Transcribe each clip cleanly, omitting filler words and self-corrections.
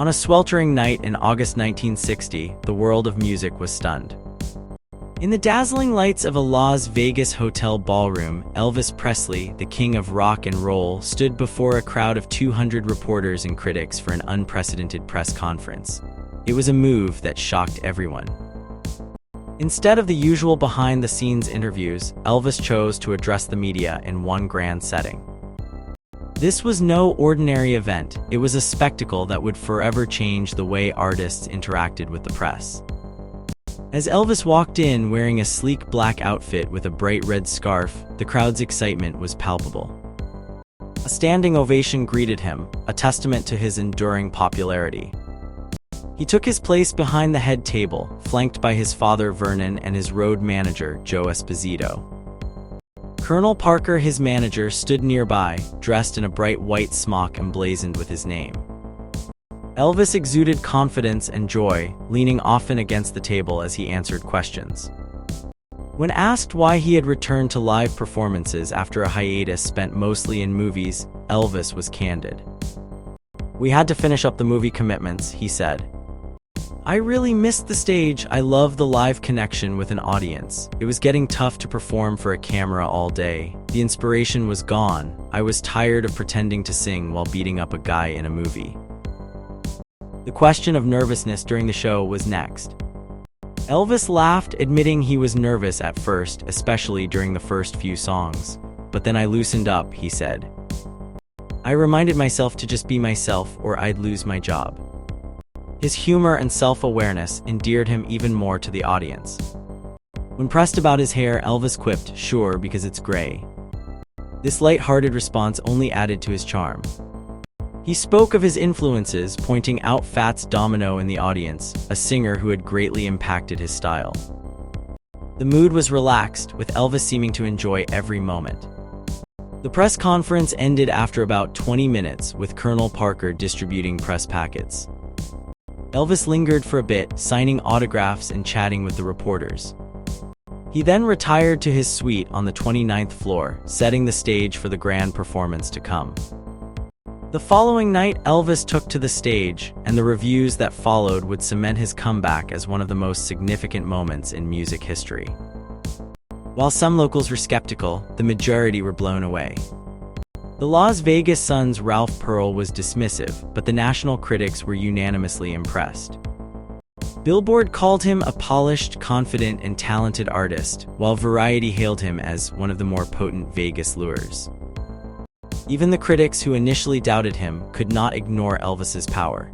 On a sweltering night in August 1960, the world of music was stunned. In the dazzling lights of a Las Vegas hotel ballroom, Elvis Presley, the king of rock and roll, stood before a crowd of 200 reporters and critics for an unprecedented press conference. It was a move that shocked everyone. Instead of the usual behind-the-scenes interviews, Elvis chose to address the media in one grand setting. This was no ordinary event. It was a spectacle that would forever change the way artists interacted with the press. As Elvis walked in wearing a sleek black outfit with a bright red scarf, the crowd's excitement was palpable. A standing ovation greeted him, a testament to his enduring popularity. He took his place behind the head table, flanked by his father Vernon and his road manager, Joe Esposito. Colonel Parker, his manager, stood nearby, dressed in a bright white smock emblazoned with his name. Elvis exuded confidence and joy, leaning often against the table as he answered questions. When asked why he had returned to live performances after a hiatus spent mostly in movies, Elvis was candid. "We had to finish up the movie commitments," he said. "I really missed the stage. I love the live connection with an audience. It was getting tough to perform for a camera all day. The inspiration was gone. I was tired of pretending to sing while beating up a guy in a movie." The question of nervousness during the show was next. Elvis laughed, admitting he was nervous at first, especially during the first few songs. "But then I loosened up," he said. "I reminded myself to just be myself or I'd lose my job." His humor and self-awareness endeared him even more to the audience. When pressed about his hair, Elvis quipped, "Sure, because it's gray." This light-hearted response only added to his charm. He spoke of his influences, pointing out Fats Domino in the audience, a singer who had greatly impacted his style. The mood was relaxed, with Elvis seeming to enjoy every moment. The press conference ended after about 20 minutes, with Colonel Parker distributing press packets. Elvis lingered for a bit, signing autographs and chatting with the reporters. He then retired to his suite on the 29th floor, setting the stage for the grand performance to come. The following night, Elvis took to the stage, and the reviews that followed would cement his comeback as one of the most significant moments in music history. While some locals were skeptical, the majority were blown away. The Las Vegas Sun's Ralph Pearl was dismissive, but the national critics were unanimously impressed. Billboard called him a polished, confident, and talented artist, while Variety hailed him as one of the more potent Vegas lures. Even the critics who initially doubted him could not ignore Elvis's power.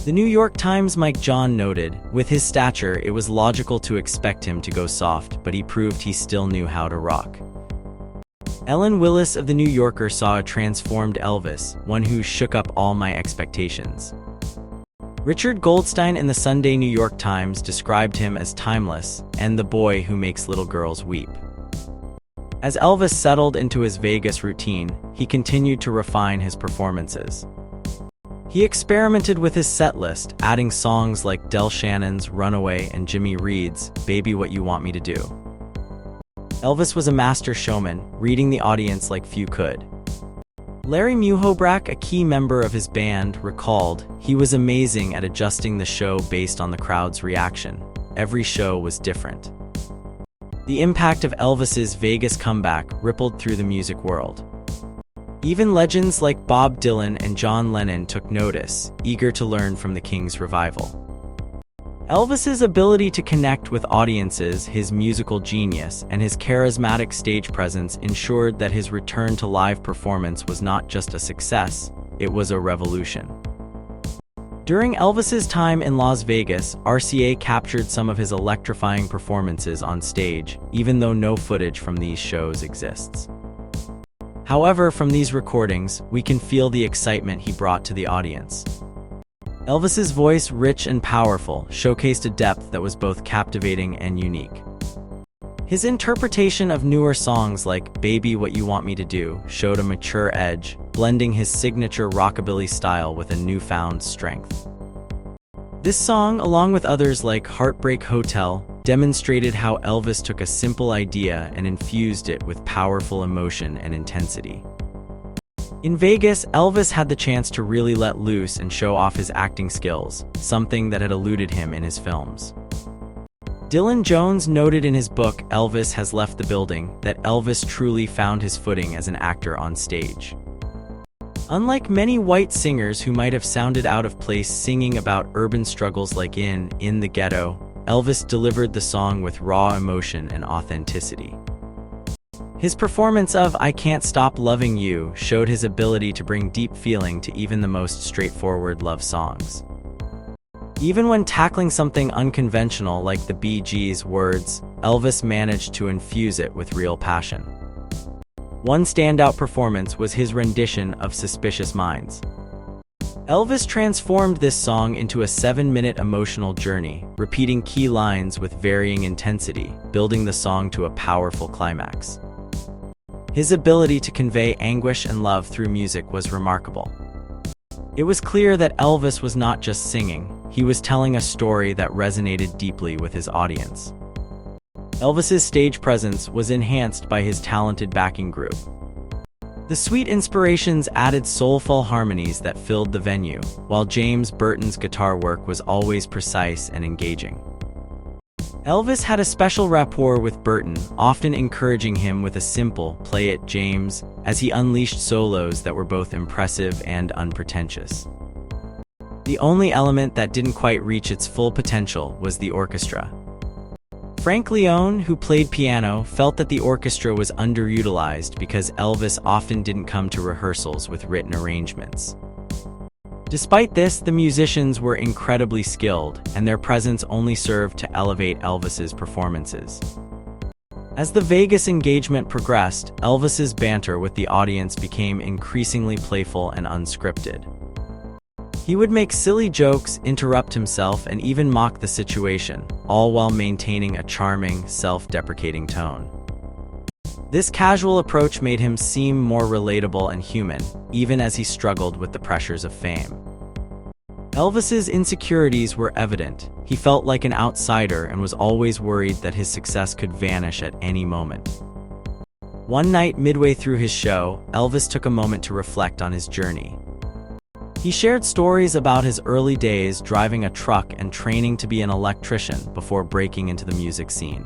The New York Times' Mike John noted, "With his stature, it was logical to expect him to go soft, but he proved he still knew how to rock." Ellen Willis of The New Yorker saw a transformed Elvis, one who shook up all my expectations. Richard Goldstein in the Sunday New York Times described him as timeless and the boy who makes little girls weep. As Elvis settled into his Vegas routine, he continued to refine his performances. He experimented with his set list, adding songs like Del Shannon's Runaway and Jimmy Reed's Baby What You Want Me to Do. Elvis was a master showman, reading the audience like few could. Larry Muhobrak, a key member of his band, recalled, "He was amazing at adjusting the show based on the crowd's reaction. Every show was different." The impact of Elvis's Vegas comeback rippled through the music world. Even legends like Bob Dylan and John Lennon took notice, eager to learn from the King's revival. Elvis's ability to connect with audiences, his musical genius, and his charismatic stage presence ensured that his return to live performance was not just a success, it was a revolution. During Elvis's time in Las Vegas, RCA captured some of his electrifying performances on stage, even though no footage from these shows exists. However, from these recordings, we can feel the excitement he brought to the audience. Elvis's voice, rich and powerful, showcased a depth that was both captivating and unique. His interpretation of newer songs like Baby What You Want Me to Do showed a mature edge, blending his signature rockabilly style with a newfound strength. This song, along with others like Heartbreak Hotel, demonstrated how Elvis took a simple idea and infused it with powerful emotion and intensity. In Vegas, Elvis had the chance to really let loose and show off his acting skills, something that had eluded him in his films. Dylan Jones noted in his book, Elvis Has Left the Building, that Elvis truly found his footing as an actor on stage. Unlike many white singers who might have sounded out of place singing about urban struggles like In the Ghetto, Elvis delivered the song with raw emotion and authenticity. His performance of I Can't Stop Loving You showed his ability to bring deep feeling to even the most straightforward love songs. Even when tackling something unconventional like the Bee Gees' Words, Elvis managed to infuse it with real passion. One standout performance was his rendition of Suspicious Minds. Elvis transformed this song into a 7-minute emotional journey, repeating key lines with varying intensity, building the song to a powerful climax. His ability to convey anguish and love through music was remarkable. It was clear that Elvis was not just singing, he was telling a story that resonated deeply with his audience. Elvis's stage presence was enhanced by his talented backing group. The sweet inspirations added soulful harmonies that filled the venue, while James Burton's guitar work was always precise and engaging. Elvis had a special rapport with Burton, often encouraging him with a simple, "Play it, James," as he unleashed solos that were both impressive and unpretentious. The only element that didn't quite reach its full potential was the orchestra. Frank Leone, who played piano, felt that the orchestra was underutilized because Elvis often didn't come to rehearsals with written arrangements. Despite this, the musicians were incredibly skilled, and their presence only served to elevate Elvis's performances. As the Vegas engagement progressed, Elvis's banter with the audience became increasingly playful and unscripted. He would make silly jokes, interrupt himself, and even mock the situation, all while maintaining a charming, self-deprecating tone. This casual approach made him seem more relatable and human, even as he struggled with the pressures of fame. Elvis's insecurities were evident. He felt like an outsider and was always worried that his success could vanish at any moment. One night, midway through his show, Elvis took a moment to reflect on his journey. He shared stories about his early days driving a truck and training to be an electrician before breaking into the music scene.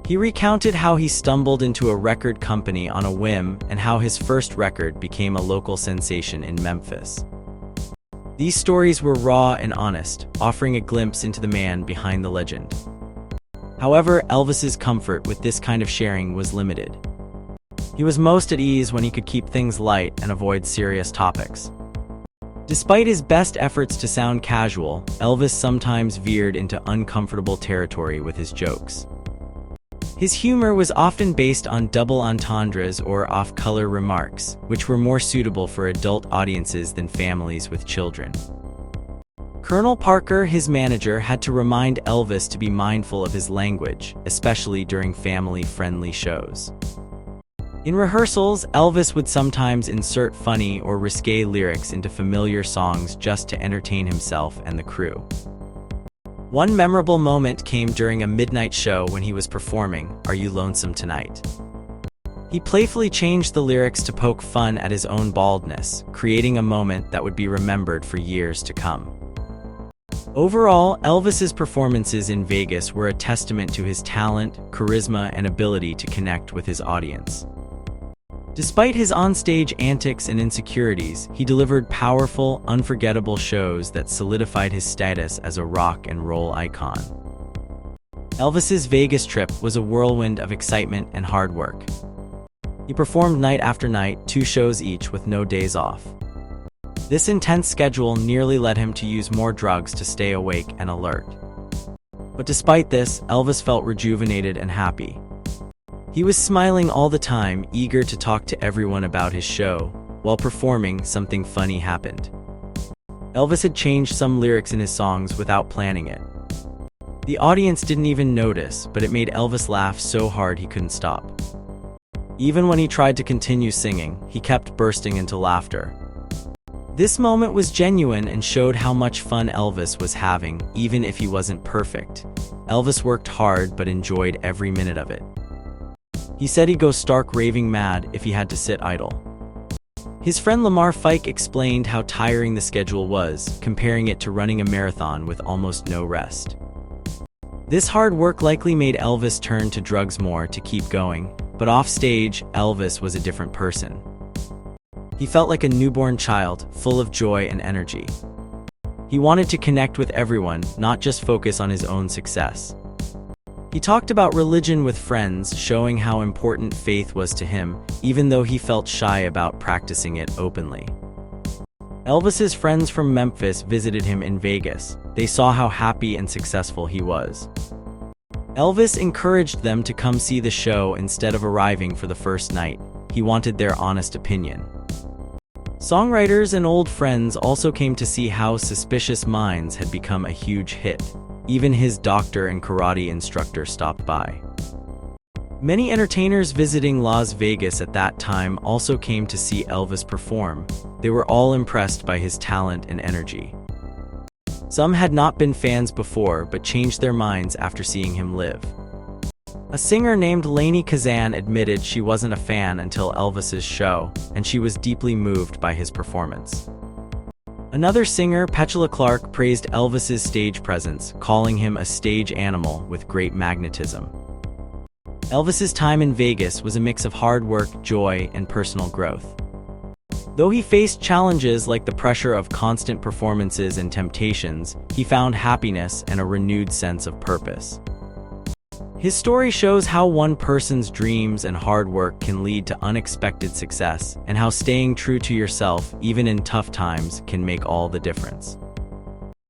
He recounted how he stumbled into a record company on a whim and how his first record became a local sensation in Memphis. These stories were raw and honest, offering a glimpse into the man behind the legend. However, Elvis's comfort with this kind of sharing was limited. He was most at ease when he could keep things light and avoid serious topics. Despite his best efforts to sound casual, Elvis sometimes veered into uncomfortable territory with his jokes. His humor was often based on double entendres or off-color remarks, which were more suitable for adult audiences than families with children. Colonel Parker, his manager, had to remind Elvis to be mindful of his language, especially during family-friendly shows. In rehearsals, Elvis would sometimes insert funny or risque lyrics into familiar songs just to entertain himself and the crew. One memorable moment came during a midnight show when he was performing "Are You Lonesome Tonight?" He playfully changed the lyrics to poke fun at his own baldness, creating a moment that would be remembered for years to come. Overall, Elvis's performances in Vegas were a testament to his talent, charisma, and ability to connect with his audience. Despite his onstage antics and insecurities, he delivered powerful, unforgettable shows that solidified his status as a rock and roll icon. Elvis's Vegas trip was a whirlwind of excitement and hard work. He performed night after night, 2 shows each with no days off. This intense schedule nearly led him to use more drugs to stay awake and alert. But despite this, Elvis felt rejuvenated and happy. He was smiling all the time, eager to talk to everyone about his show. While performing, something funny happened. Elvis had changed some lyrics in his songs without planning it. The audience didn't even notice, but it made Elvis laugh so hard he couldn't stop. Even when he tried to continue singing, he kept bursting into laughter. This moment was genuine and showed how much fun Elvis was having, even if he wasn't perfect. Elvis worked hard but enjoyed every minute of it. He said he'd go stark raving mad if he had to sit idle. His friend Lamar Fike explained how tiring the schedule was, comparing it to running a marathon with almost no rest. This hard work likely made Elvis turn to drugs more to keep going, but offstage, Elvis was a different person. He felt like a newborn child, full of joy and energy. He wanted to connect with everyone, not just focus on his own success. He talked about religion with friends, showing how important faith was to him, even though he felt shy about practicing it openly. Elvis's friends from Memphis visited him in Vegas. They saw how happy and successful he was. Elvis encouraged them to come see the show instead of arriving for the first night. He wanted their honest opinion. Songwriters and old friends also came to see how Suspicious Minds had become a huge hit. Even his doctor and karate instructor stopped by. Many entertainers visiting Las Vegas at that time also came to see Elvis perform. They were all impressed by his talent and energy. Some had not been fans before but changed their minds after seeing him live. A singer named Lainey Kazan admitted she wasn't a fan until Elvis's show, and she was deeply moved by his performance. Another singer, Petula Clark, praised Elvis's stage presence, calling him a stage animal with great magnetism. Elvis's time in Vegas was a mix of hard work, joy, and personal growth. Though he faced challenges like the pressure of constant performances and temptations, he found happiness and a renewed sense of purpose. His story shows how one person's dreams and hard work can lead to unexpected success, and how staying true to yourself, even in tough times, can make all the difference.